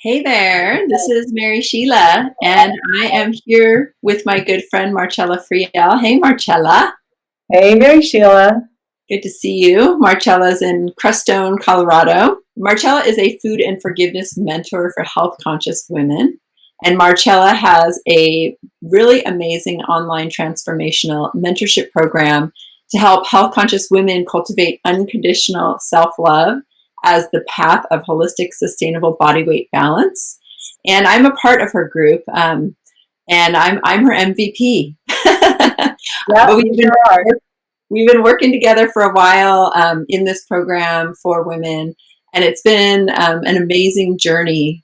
Hey there, this is Mary Sheila, and I am here with my good friend Marcella Friel. Hey, Marcella. Hey, Mary Sheila. Good to see you. Marcella's in Crestone, Colorado. Marcella is a food and forgiveness mentor for health conscious women. And Marcella has a really amazing online transformational mentorship program to help health conscious women cultivate unconditional self love as the path of holistic, sustainable body weight balance. And I'm a part of her group, and I'm her MVP. Yeah, But you sure are. we've been working together for a while in this program for women, and it's been an amazing journey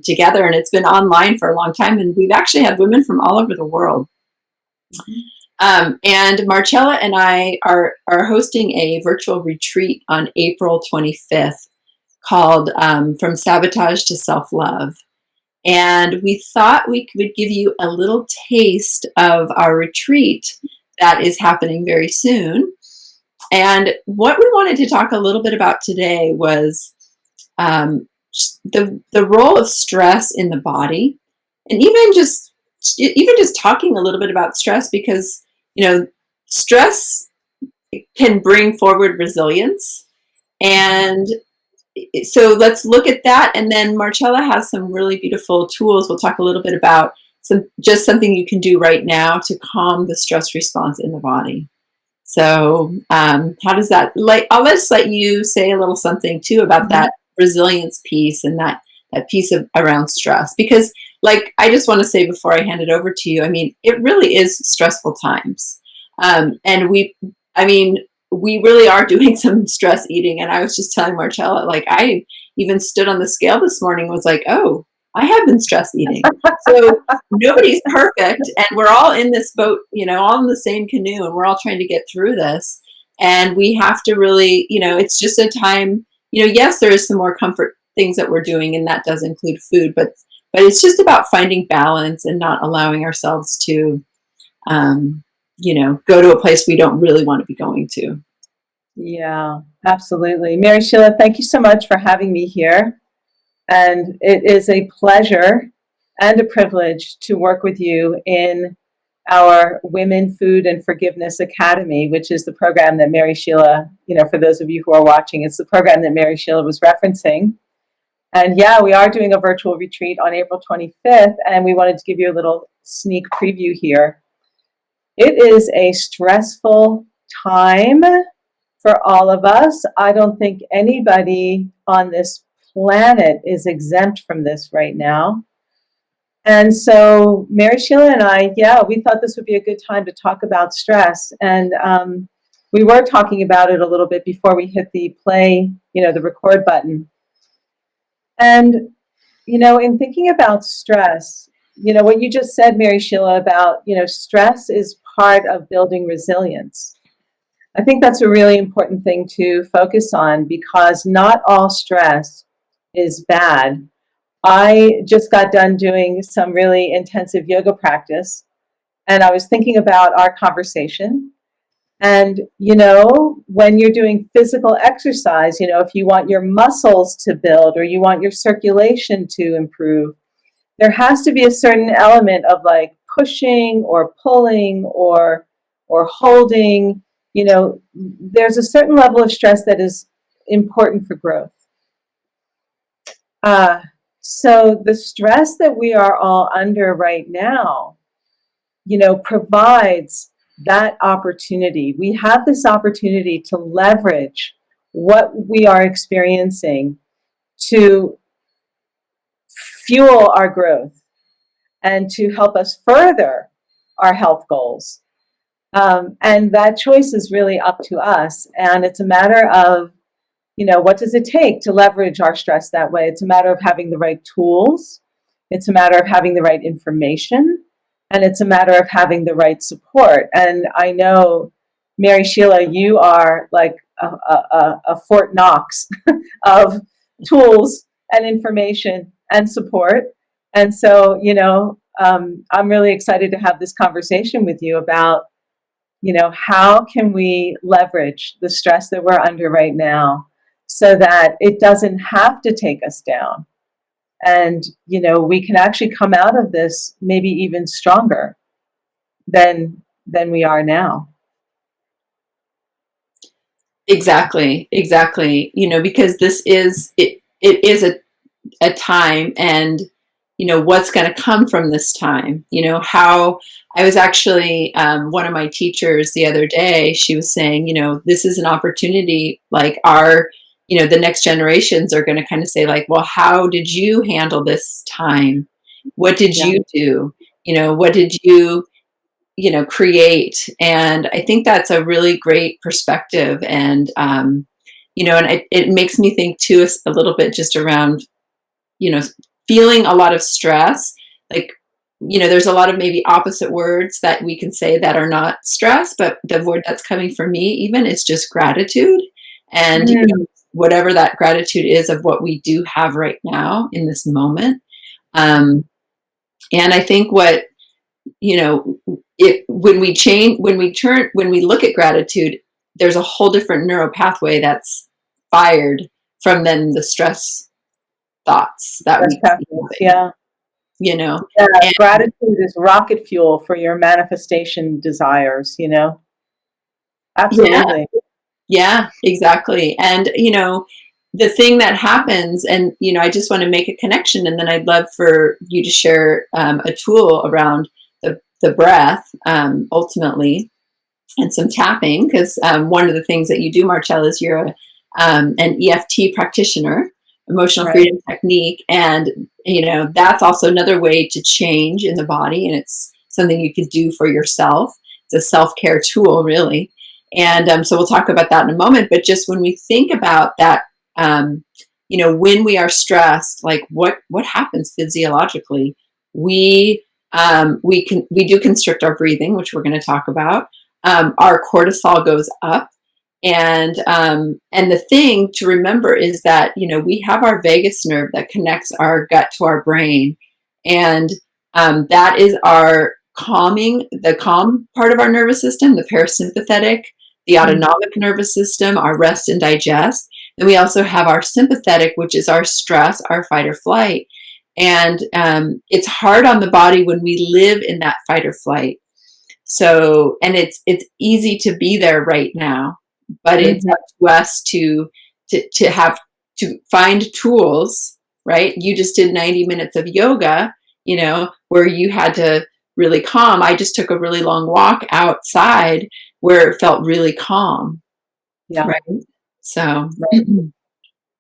together. And it's been online for a long time, and we've actually had women from all over the world. And Marcella and I are hosting a virtual retreat on April 25th called From Sabotage to Self Love. And we thought we could give you a little taste of our retreat that is happening very soon. And what we wanted to talk a little bit about today was um, the role of stress in the body, and even just talking a little bit about stress, because stress can bring forward resilience. And so let's look at that. And then Marcella has some really beautiful tools. We'll talk a little bit about something you can do right now to calm the stress response in the body. So how does that, I'll just let you say a little something too about that resilience piece and that piece of around stress, because I just want to say before I hand it over to you, I mean, it really is stressful times. And we really are doing some stress eating. And I was just telling Marcella, I even stood on the scale this morning, was like, oh, I have been stress eating. So nobody's perfect, and we're all in this boat, all in the same canoe, and we're all trying to get through this. And we have to really, it's just a time, yes, there is some more comfort things that we're doing, and that does include food, but it's just about finding balance and not allowing ourselves to, go to a place we don't really want to be going to. Yeah, absolutely. Mary Sheila, thank you so much for having me here. And it is a pleasure and a privilege to work with you in our Women, Food, and Forgiveness Academy, which is the program that Mary Sheila, for those of you who are watching, it's the program that Mary Sheila was referencing. And yeah, we are doing a virtual retreat on April 25th, and we wanted to give you a little sneak preview here. It is a stressful time for all of us. I don't think anybody on this planet is exempt from this right now. And so Mary Sheila and I, we thought this would be a good time to talk about stress. And we were talking about it a little bit before we hit the play, the record button. And, in thinking about stress, what you just said, Mary Sheila, about, stress is part of building resilience. I think that's a really important thing to focus on, because not all stress is bad. I just got done doing some really intensive yoga practice, and I was thinking about our conversation. And, when you're doing physical exercise, if you want your muscles to build or you want your circulation to improve, there has to be a certain element of pushing or pulling or holding. There's a certain level of stress that is important for growth. So the stress that we are all under right now, provides that opportunity. We have this opportunity to leverage what we are experiencing to fuel our growth and to help us further our health goals. And that choice is really up to us. And it's a matter of, what does it take to leverage our stress that way? It's a matter of having the right tools. It's a matter of having the right information. And it's a matter of having the right support. And I know, Mary Sheila, you are like a Fort Knox of tools and information and support. And so, I'm really excited to have this conversation with you about, how can we leverage the stress that we're under right now so that it doesn't have to take us down. And, we can actually come out of this maybe even stronger than we are now. Exactly, exactly. Because it is a time, and what's going to come from this time. How I was actually, one of my teachers the other day, she was saying, this is an opportunity, like the next generations are going to kind of say, like, well, how did you handle this time? What did Yeah. you do? What did you create? And I think that's a really great perspective. And and it makes me think too a little bit just around you know feeling a lot of stress. Like, there's a lot of maybe opposite words that we can say that are not stress, but the word that's coming from me even is just gratitude. And Mm, whatever that gratitude is of what we do have right now in this moment. um, and I think what you know it when we change when we look at gratitude, there's a whole different neural pathway that's fired from then the stress thoughts that Stress we keep pathways. having, Yeah. you know Yeah. and Gratitude is rocket fuel for your manifestation desires. yeah, Absolutely. yeah, exactly. And the thing that happens, and I just want to make a connection, and then I'd love for you to share a tool around the breath, ultimately, and some tapping, because one of the things that you do, Marcel, is you're an EFT practitioner, emotional Right. freedom technique, and that's also another way to change in the body, and it's something you could do for yourself. It's a self-care tool, really. And so we'll talk about that in a moment. But just when we think about that, when we are stressed, like what happens physiologically? We do constrict our breathing, which we're going to talk about. Our cortisol goes up, and the thing to remember is that we have our vagus nerve that connects our gut to our brain, and that is our the calm part of our nervous system, the parasympathetic, the Mm. autonomic nervous system, our rest and digest. Then we also have our sympathetic, which is our stress, our fight or flight. And it's hard on the body when we live in that fight or flight. So, and it's easy to be there right now, but it's Mhm. up to us to have to find tools, right? You just did 90 minutes of yoga, where you had to really calm. I just took a really long walk outside where it felt really calm, Yeah. right? So, Right.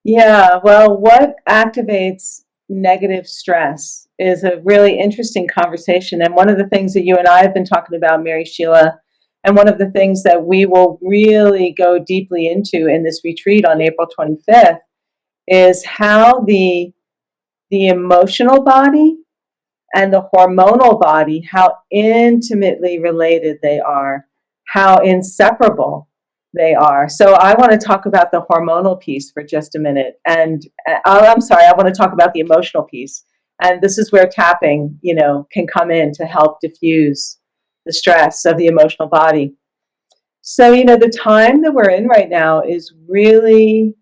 Yeah. Well, what activates negative stress is a really interesting conversation. And one of the things that you and I have been talking about, Mary Sheila, and one of the things that we will really go deeply into in this retreat on April 25th is how the emotional body and the hormonal body, how intimately related they are, how inseparable they are. So I want to talk about the hormonal piece for just a minute. And I'm sorry, I want to talk about the emotional piece. And this is where tapping, can come in to help diffuse the stress of the emotional body. So, the time that we're in right now is really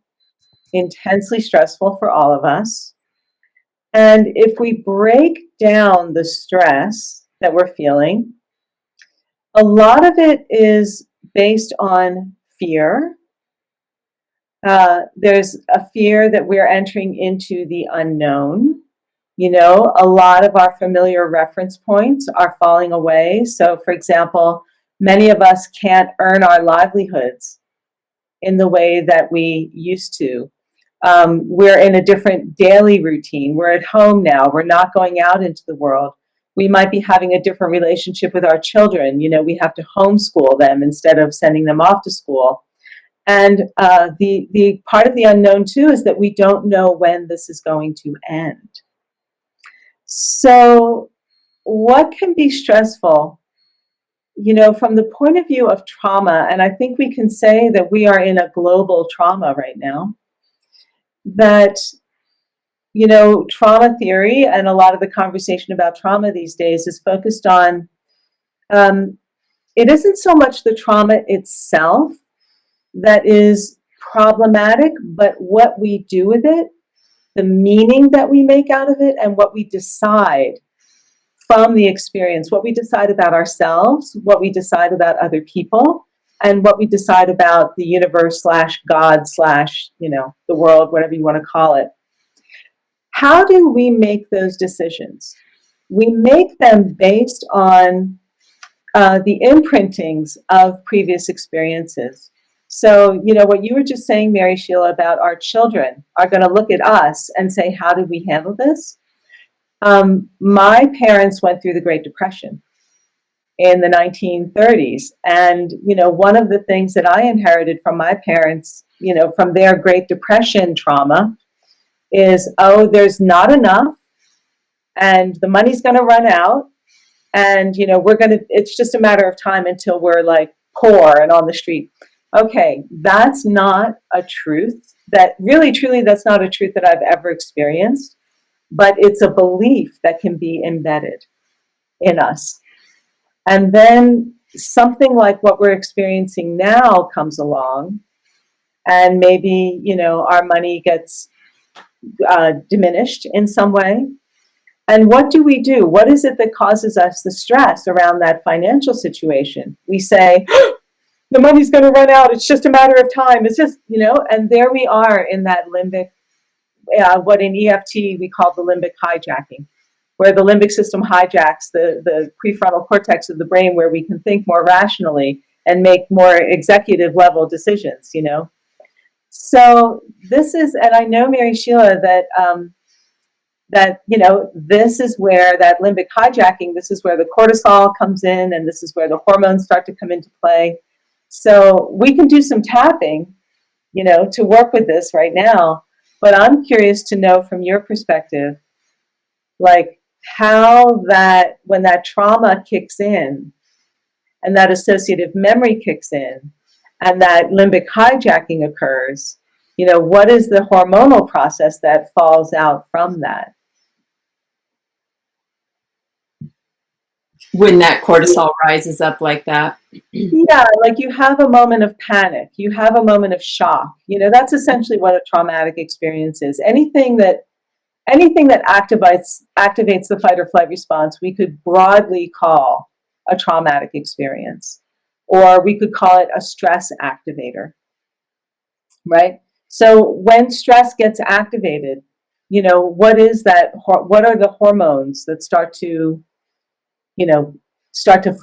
intensely stressful for all of us. And if we break down the stress that we're feeling, a lot of it is based on fear. There's a fear that we're entering into the unknown. A lot of our familiar reference points are falling away. So, for example, many of us can't earn our livelihoods in the way that we used to. We're in a different daily routine. We're at home now. We're not going out into the world. We might be having a different relationship with our children. We have to homeschool them instead of sending them off to school. And the part of the unknown too is that we don't know when this is going to end. So, what can be stressful? From the point of view of trauma, and I think we can say that we are in a global trauma right now. That trauma theory and a lot of the conversation about trauma these days is focused on um, it isn't so much the trauma itself that is problematic, but what we do with it the meaning that we make out of it and what we decide from the experience, what we decide about ourselves, what we decide about other people, and what we decide about the universe slash God slash, the world, whatever you want to call it. How do we make those decisions? We make them based on the imprintings of previous experiences. So, what you were just saying, Mary Sheila, about our children are going to look at us and say, how did we handle this? My parents went through the Great Depression in the 1930s. And, one of the things that I inherited from my parents, from their Great Depression trauma is, oh, there's not enough and the money's going to run out. And, it's just a matter of time until we're like poor and on the street. Okay, that's not a truth. That really, truly, that's not a truth that I've ever experienced. But it's a belief that can be embedded in us. And then something like what we're experiencing now comes along, and maybe, our money gets diminished in some way. And what do we do? What is it that causes us the stress around that financial situation? We say, the money's going to run out. It's just a matter of time. It's just, and there we are in that limbic, what in EFT we call the limbic hijacking, where the limbic system hijacks the prefrontal cortex of the brain, where we can think more rationally and make more executive level decisions, So this is, and I know, Mary Sheila, that this is where that limbic hijacking, this is where the cortisol comes in, and this is where the hormones start to come into play. So we can do some tapping, to work with this right now. But I'm curious to know from your perspective, like how that, when that trauma kicks in and that associative memory kicks in and that limbic hijacking occurs, what is the hormonal process that falls out from that? When that cortisol rises up like that. Yeah, like you have a moment of panic, you have a moment of shock. That's essentially what a traumatic experience is. Anything that activates the fight or flight response, we could broadly call a traumatic experience, or we could call it a stress activator, right? So when stress gets activated, what is that? What are the hormones that start to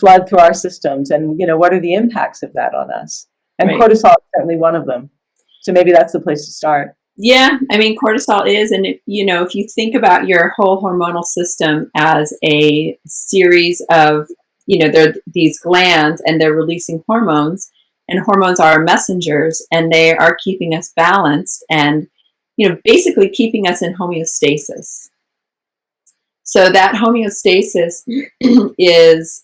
flood through our systems, and what are the impacts of that on us? And right. Cortisol is certainly one of them. So maybe that's the place to start. Yeah, I mean, cortisol is, and if you think about your whole hormonal system as a series of, there are these glands and they're releasing hormones, and hormones are messengers, and they are keeping us balanced and, basically keeping us in homeostasis. So that homeostasis is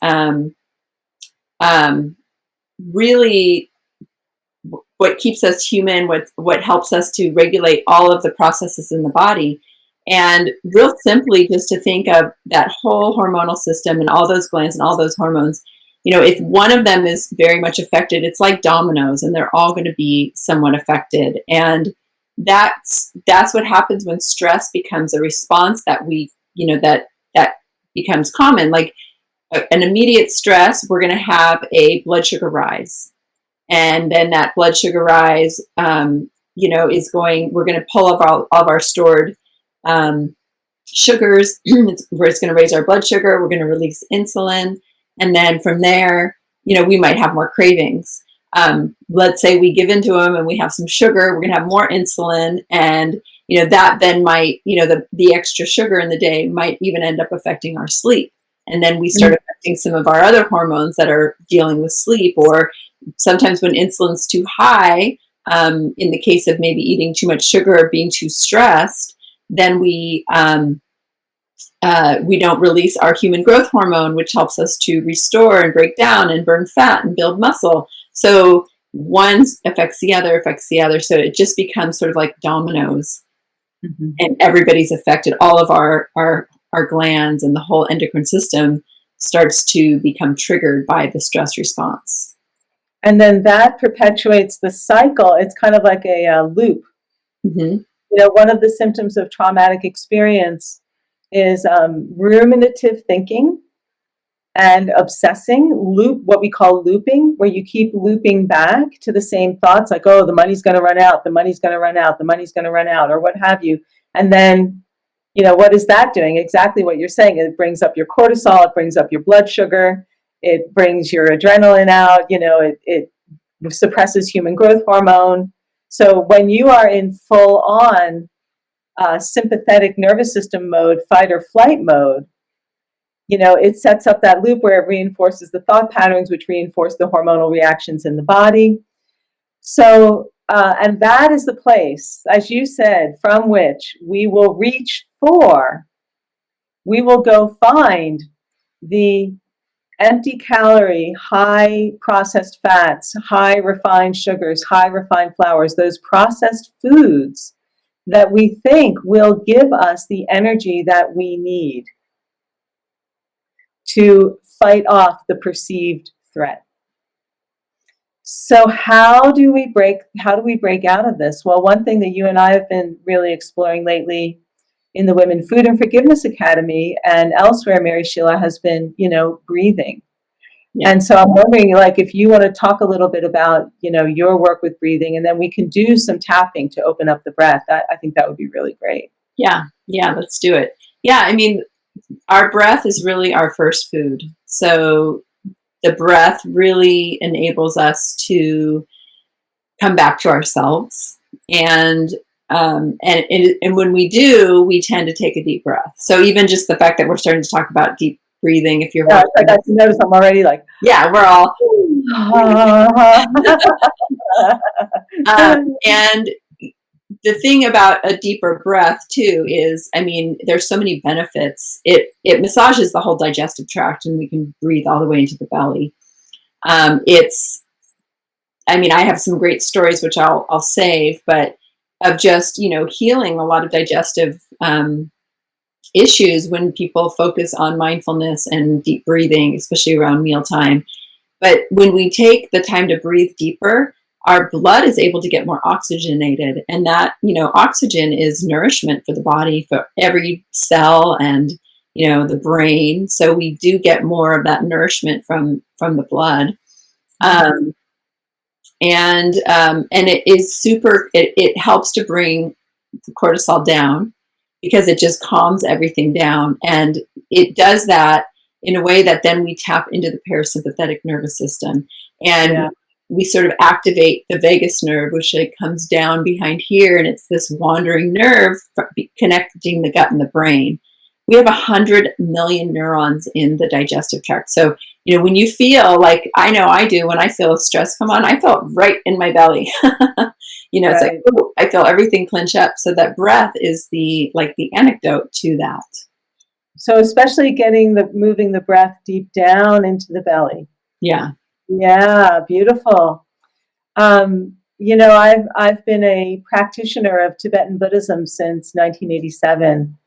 really what keeps us human, what helps us to regulate all of the processes in the body. And real simply, just to think of that whole hormonal system and all those glands and all those hormones, if one of them is very much affected, it's like dominoes, and they're all going to be somewhat affected. And that's what happens when stress becomes a response that we, that becomes common. Like an immediate stress, we're going to have a blood sugar rise. And then that blood sugar rise, we're going to pull up all of our stored sugars, where it's going to raise our blood sugar. We're going to release insulin. And then from there, we might have more cravings. Let's say we give into them and we have some sugar, we're going to have more insulin. And, that then might, the extra sugar in the day might even end up affecting our sleep. And then we start affecting some of our other hormones that are dealing with sleep. Or sometimes when insulin's too high, in the case of maybe eating too much sugar or being too stressed, then we don't release our human growth hormone, which helps us to restore and break down and burn fat and build muscle. So one affects the other, So it just becomes sort of like dominoes, and everybody's affected. All of our glands and the whole endocrine system starts to become triggered by the stress response. And then that perpetuates the cycle. It's kind of like a loop. One of the symptoms of traumatic experience is ruminative thinking and obsessing, what we call looping, where you keep looping back to the same thoughts, like, oh, the money's going to run out, the money's going to run out, the money's going to run out, or what have you. And then, what is that doing? Exactly what you're saying. It brings up your cortisol, it brings up your blood sugar, it brings your adrenaline out, it suppresses human growth hormone. So when you are in full on sympathetic nervous system mode, fight or flight mode, it sets up that loop where it reinforces the thought patterns, which reinforce the hormonal reactions in the body. So, and that is the place, as you said, from which we will we will go find the empty calorie, high processed fats, high refined sugars, high refined flours, those processed foods that we think will give us the energy that we need to fight off the perceived threat. So how do we break out of this? Well, one thing that you and I have been really exploring lately in the Women Food and Forgiveness Academy and elsewhere, Mary Sheila, has been, breathing. Yeah. And so I'm wondering, if you want to talk a little bit about, your work with breathing, and then we can do some tapping to open up the breath. I think that would be really great. Yeah, let's do it. Yeah, I mean, our breath is really our first food. So the breath really enables us to come back to ourselves. And when we do, we tend to take a deep breath. So even just the fact that we're starting to talk about deep breathing, if you're I got to notice I'm already like, yeah, we're all and the thing about a deeper breath too is, there's so many benefits. It massages the whole digestive tract, and we can breathe all the way into the belly. I have some great stories which I'll save, but of just healing a lot of digestive issues when people focus on mindfulness and deep breathing, especially around mealtime. But when we take the time to breathe deeper, our blood is able to get more oxygenated, and that oxygen is nourishment for the body, for every cell, and the brain. So we do get more of that nourishment from the blood. And it is super. It helps to bring the cortisol down, because it just calms everything down, and it does that in a way that then we tap into the parasympathetic nervous system, and we sort of activate the vagus nerve, which comes down behind here, and it's this wandering nerve connecting the gut and the brain. We have 100 million neurons in the digestive tract. So, when you feel like, I know I do, when I feel stress come on, I feel it right in my belly. It's like, ooh, I feel everything clench up. So that breath is the antidote to that. So especially moving the breath deep down into the belly. Yeah. Yeah, beautiful. I've been a practitioner of Tibetan Buddhism since 1987.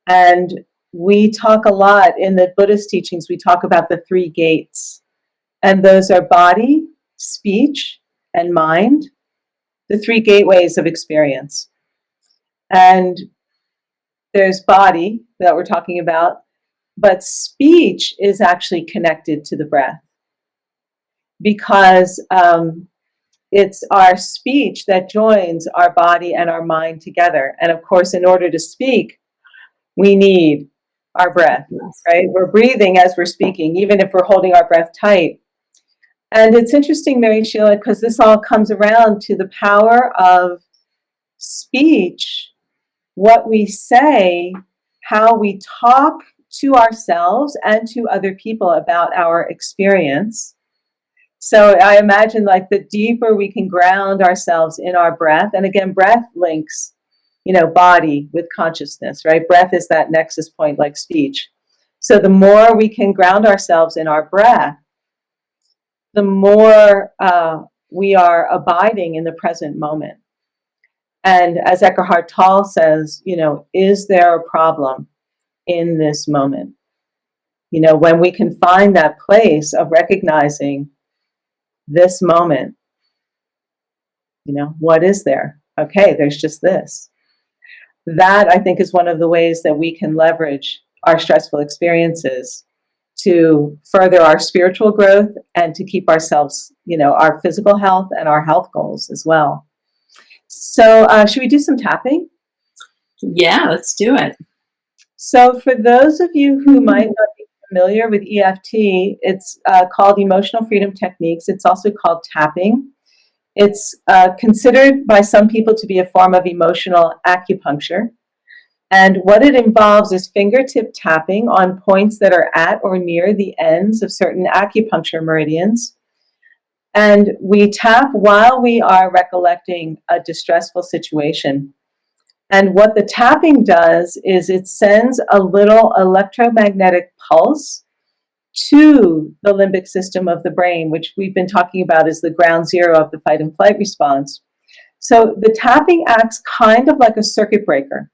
And we talk a lot in the Buddhist teachings, we talk about the 3 gates. And those are body, speech, and mind, the 3 gateways of experience. And there's body that we're talking about, but speech is actually connected to the breath, because it's our speech that joins our body and our mind together. And of course, in order to speak, we need our breath, right? We're breathing as we're speaking, even if we're holding our breath tight. And it's interesting, Mary Sheila, because this all comes around to the power of speech, what we say, how we talk to ourselves and to other people about our experience. So I imagine, the deeper we can ground ourselves in our breath, and again, breath links, body with consciousness, right? Breath is that nexus point, like speech. So the more we can ground ourselves in our breath, the more we are abiding in the present moment. And as Eckhart Tolle says, is there a problem in this moment? When we can find that place of recognizing this moment, what is there? Okay, there's just this. that I think is one of the ways that we can leverage our stressful experiences to further our spiritual growth and to keep ourselves, our physical health and our health goals as well. So, should we do some tapping? Yeah, let's do it. So, for those of you who might not be familiar with EFT, it's called Emotional Freedom Techniques. It's also called tapping. It's considered by some people to be a form of emotional acupuncture. And what it involves is fingertip tapping on points that are at or near the ends of certain acupuncture meridians. And we tap while we are recollecting a distressful situation. And what the tapping does is it sends a little electromagnetic pulse to the limbic system of the brain, which we've been talking about as the ground zero of the fight and flight response. So the tapping acts kind of like a circuit breaker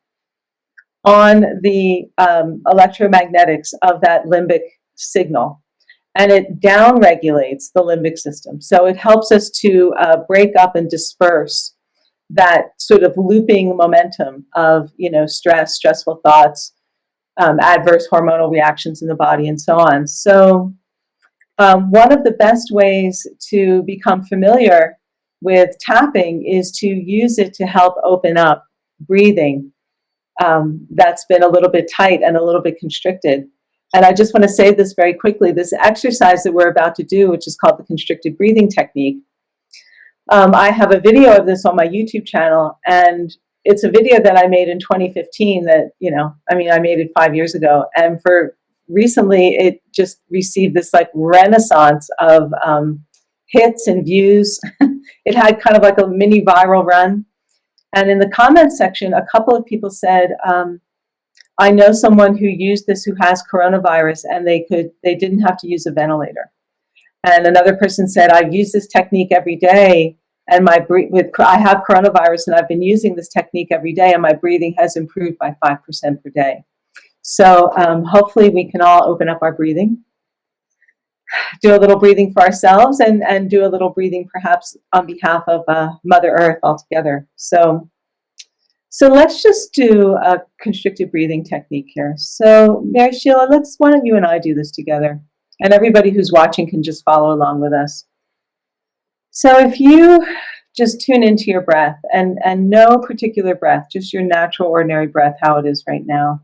on the electromagnetics of that limbic signal, and it downregulates the limbic system. So it helps us to break up and disperse that sort of looping momentum of, stressful thoughts, adverse hormonal reactions in the body, and so on. So one of the best ways to become familiar with tapping is to use it to help open up breathing that's been a little bit tight and a little bit constricted. And I just want to say this very quickly. This exercise that we're about to do, which is called the constricted breathing technique, I have a video of this on my YouTube channel, and it's a video that I made in 2015 that, I made it 5 years ago. And for recently, it just received this like renaissance of hits and views. It had kind of like a mini viral run. And in the comments section, a couple of people said, I know someone who used this who has coronavirus, and they didn't have to use a ventilator. And another person said, I've used this technique every day, and I have coronavirus, and I've been using this technique every day, and my breathing has improved by 5% per day. So hopefully we can all open up our breathing, do a little breathing for ourselves, and do a little breathing perhaps on behalf of Mother Earth altogether. So let's just do a constricted breathing technique here. So Mary Sheila, why don't you and I do this together? And everybody who's watching can just follow along with us. So if you just tune into your breath, and no particular breath, just your natural, ordinary breath, how it is right now.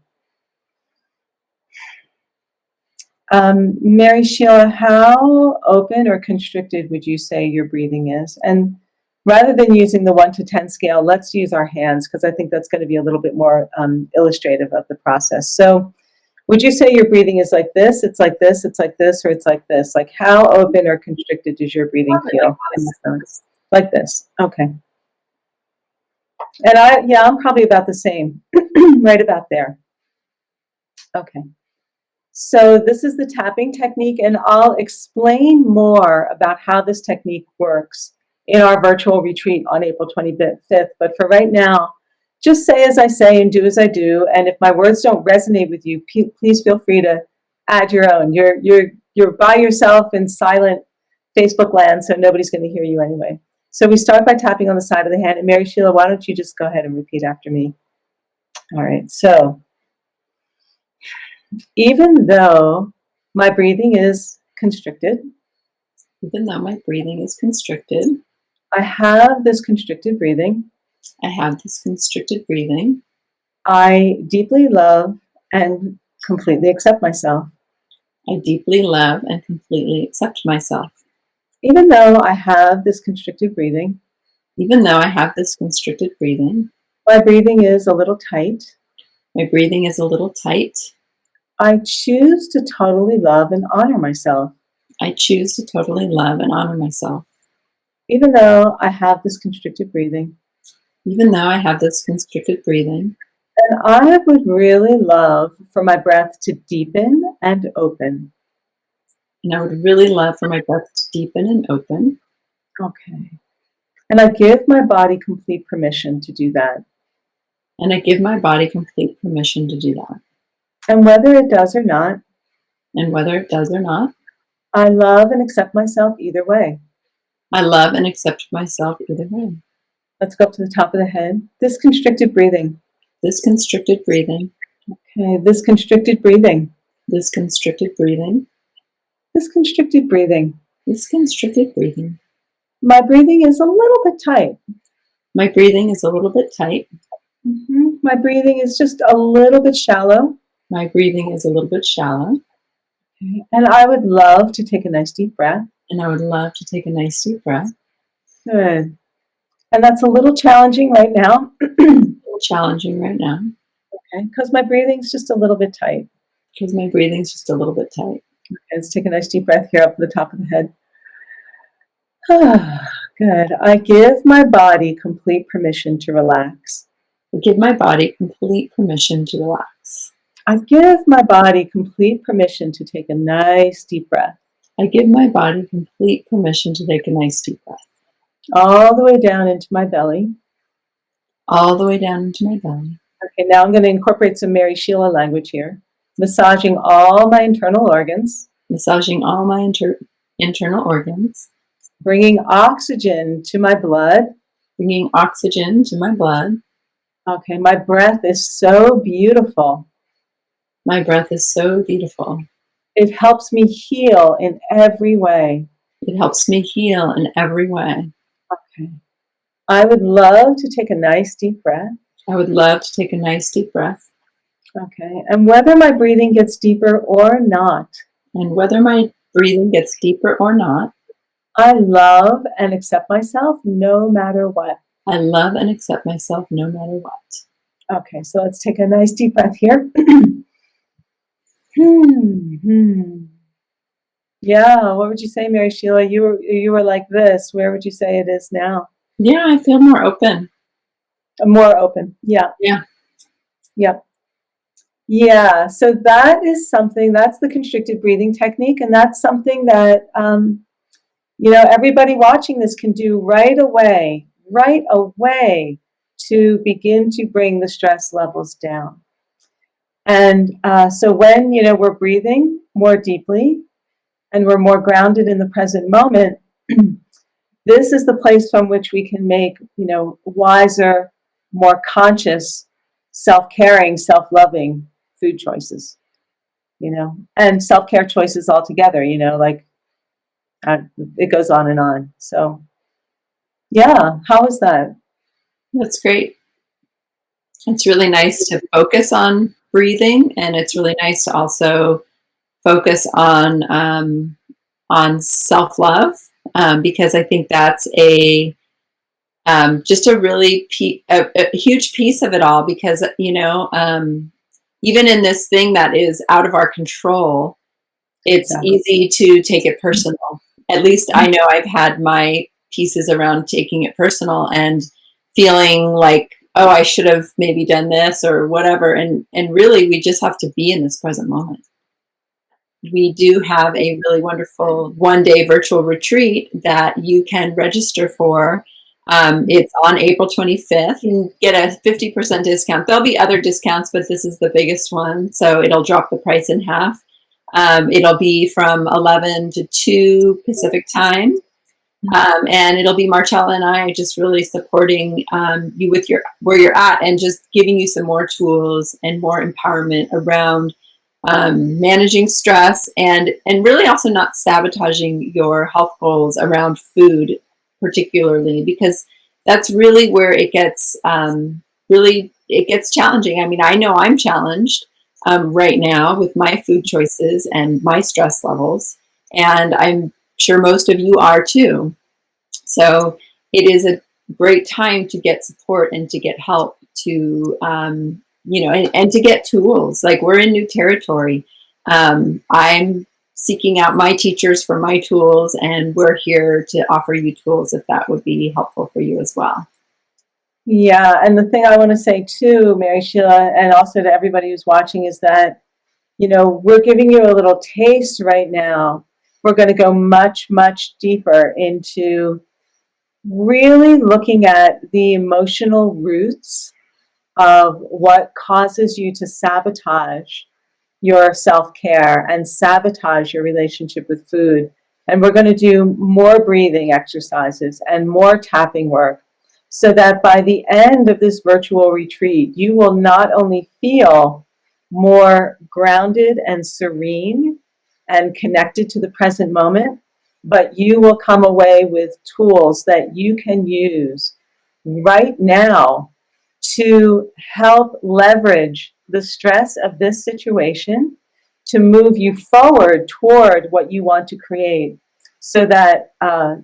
Mary Sheila, how open or constricted would you say your breathing is? And rather than using the 1 to 10 scale, let's use our hands, because I think that's going to be a little bit more illustrative of the process. So would you say your breathing is like this, it's like this, it's like this, or it's like this? Like how open or constricted does your breathing feel? Like this. Okay. And I'm probably about the same, right about there. Okay. So this is the tapping technique, and I'll explain more about how this technique works in our virtual retreat on April 25th. But for right now, just say as I say and do as I do. And if my words don't resonate with you, please feel free to add your own. You're by yourself in silent Facebook land, so nobody's going to hear you anyway. So we start by tapping on the side of the hand. And Mary Sheila, why don't you just go ahead and repeat after me? All right. So even though my breathing is constricted, even though my breathing is constricted, I have this constricted breathing. I have this constricted breathing. I deeply love and completely accept myself. I deeply love and completely accept myself. Even though I have this constricted breathing, even though I have this constricted breathing, my breathing is a little tight. My breathing is a little tight. I choose to totally love and honor myself. I choose to totally love and honor myself. Even though I have this constricted breathing. Even though I have this constricted breathing. And I would really love for my breath to deepen and open. And I would really love for my breath to deepen and open. Okay. And I give my body complete permission to do that. And I give my body complete permission to do that. And whether it does or not. And whether it does or not. I love and accept myself either way. I love and accept myself either way. Let's go up to the top of the head. This constricted breathing. this constricted breathing, Okay, this constricted breathing, this constricted breathing, this constricted breathing. this constricted breathing. My breathing is a little bit tight. My breathing is a little bit tight. My breathing is just a little bit shallow. My breathing is a little bit shallow. Okay. And I would love to take a nice deep breath. And I would love to take a nice deep breath. Good. And that's a little challenging right now. A little challenging right now. Okay, because my breathing's just a little bit tight. Because my breathing's just a little bit tight. Okay, let's take a nice deep breath here up at the top of the head. Good. I give my body complete permission to relax. I give my body complete permission to relax. I give my body complete permission to take a nice deep breath. I give my body complete permission to take a nice deep breath. All the way down into my belly. All the way down into my belly. Okay, now I'm going to incorporate some Mary Sheila language here. Massaging all my internal organs. Massaging all my internal organs. Bringing oxygen to my blood. Bringing oxygen to my blood. Okay, my breath is so beautiful. My breath is so beautiful. It helps me heal in every way. It helps me heal in every way. Okay. I would love to take a nice deep breath. I would love to take a nice deep breath. Okay, and whether my breathing gets deeper or not. And whether my breathing gets deeper or not. I love and accept myself no matter what. I love and accept myself no matter what. Okay, so let's take a nice deep breath here. Yeah, what would you say, Mary Sheila? You were like this. Where would you say it is now? Yeah, I feel more open. More open. Yeah. Yeah. Yep. Yeah. So that is something. That's the constricted breathing technique, and that's something that everybody watching this can do right away to begin to bring the stress levels down. And so when we're breathing more deeply and we're more grounded in the present moment, this is the place from which we can make wiser, more conscious, self-caring, self-loving food choices, and self-care choices altogether. Like it goes on and on. So yeah, how is that? That's great. It's really nice to focus on breathing, and it's really nice to also focus on self-love, because I think that's just a really a huge piece of it all. Because even in this thing that is out of our control, it's easy to take it personal. At least I know I've had my pieces around taking it personal and feeling like, oh, I should have maybe done this or whatever. And really, we just have to be in this present moment. We do have a really wonderful one-day virtual retreat that you can register for. It's on April 25th. You can get a 50% discount. There'll be other discounts, but this is the biggest one. So it'll drop the price in half. It'll be from 11 to 2 Pacific time. And it'll be Marcella and I just really supporting you with where you're at, and just giving you some more tools and more empowerment around managing stress, and really also not sabotaging your health goals around food, particularly, because that's really where it gets challenging. I mean, I know I'm challenged right now with my food choices and my stress levels, and I'm sure most of you are too. So it is a great time to get support and to get help to, and to get tools. Like, we're in new territory. I'm seeking out my teachers for my tools, and we're here to offer you tools if that would be helpful for you as well. Yeah, and the thing I want to say too, Mary Sheila, and also to everybody who's watching, is that, we're giving you a little taste right now. We're going to go much, much deeper into really looking at the emotional roots of what causes you to sabotage your self-care and sabotage your relationship with food. And we're going to do more breathing exercises and more tapping work, so that by the end of this virtual retreat, you will not only feel more grounded and serene and connected to the present moment, but you will come away with tools that you can use right now to help leverage the stress of this situation to move you forward toward what you want to create, so that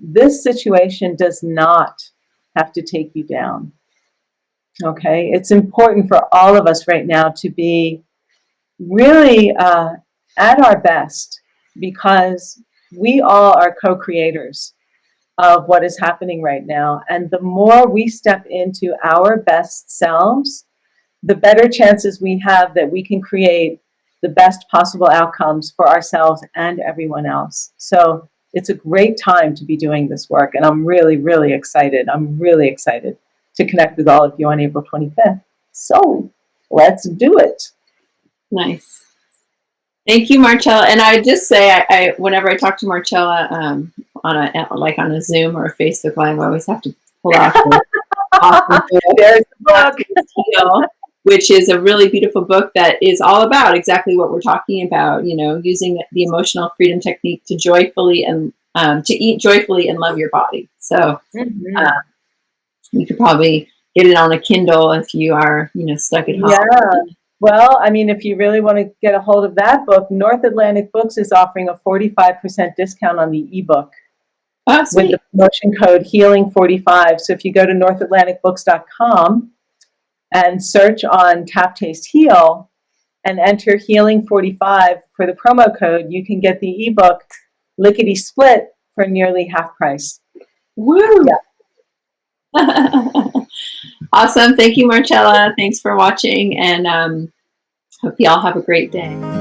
this situation does not have to take you down. Okay, it's important for all of us right now to be really at our best, because we all are co-creators of what is happening right now. And the more we step into our best selves, the better chances we have that we can create the best possible outcomes for ourselves and everyone else. So it's a great time to be doing this work. And I'm really, really excited. I'm really excited to connect with all of you on April 25th. So let's do it. Nice. Thank you, Marcella. And I just say, I whenever I talk to Marcella on a Zoom or a Facebook Live, I always have to pull out There's the book. Which is a really beautiful book that is all about exactly what we're talking about. You know, using the emotional freedom technique to joyfully and to eat joyfully and love your body. So you could probably get it on a Kindle if you are, stuck at home. Yeah. Well, I mean, if you really want to get a hold of that book, North Atlantic Books is offering a 45% discount on the ebook with the promotion code HEALING45. So if you go to northatlanticbooks.com and search on Tap, Taste, Heal and enter HEALING45 for the promo code, you can get the ebook lickety split for nearly half price. Woo! Yeah. Awesome. Thank you, Marcella. Thanks for watching, and hope you all have a great day.